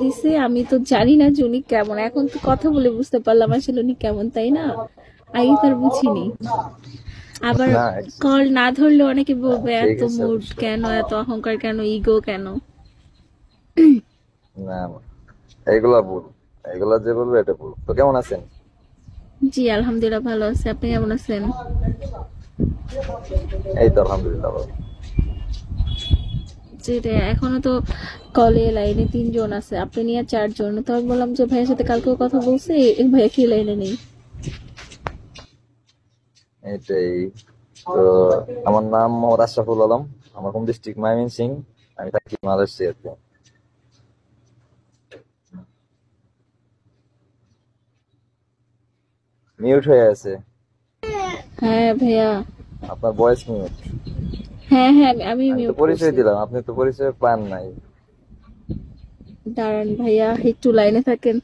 দিছে আমি তো জানি না যে উনি কেমন, এখন তো কথা বলে বুঝতে পারলাম আসলে উনি কেমন, তাই না? আগে তার বুঝিনি। আবার না কল না ধরলে অনেকে বলবে ঠিক এত আছে মুড অবশ্যই। কেন, এত অহংকার কেন, ইগো কেন। না এগুলা ভুল, এগুলা যে বলবে এটা ভুল। তো কেমন আছেন? জি আলহামদুলিল্লাহ ভালো আছে, আপনি কেমন আছেন? এই তো আলহামদুলিল্লাহ ভালো। যেটা এখনো তো কলে লাইনে 3 জন আছে, আপনি নিয়ে 4 জন, তো আমি বললাম যে ভাইয়ের সাথে কালকেও কথা বলছে, এই ভাইয়া কি লাইনে নেই। এটাই তো। আমার নাম মোহাম্মদ আশরাফুল আলম, আমার হোম ডিস্ট্রিক্ট ময়মনসিংহ, আমি থাকি মালয়েশিয়াতে। মিউট হয়ে আছে হ্যাঁ ভাইয়া। আপনার ভয়েস মিউট। হ্যাঁ হ্যাঁ আমি আমি তো মিউট পরিচয় করছি। দিলাম, আপনি তো পরিচয় পান নাই। দাঁড়ান ভাইয়া একটু লাইনে থাকেন।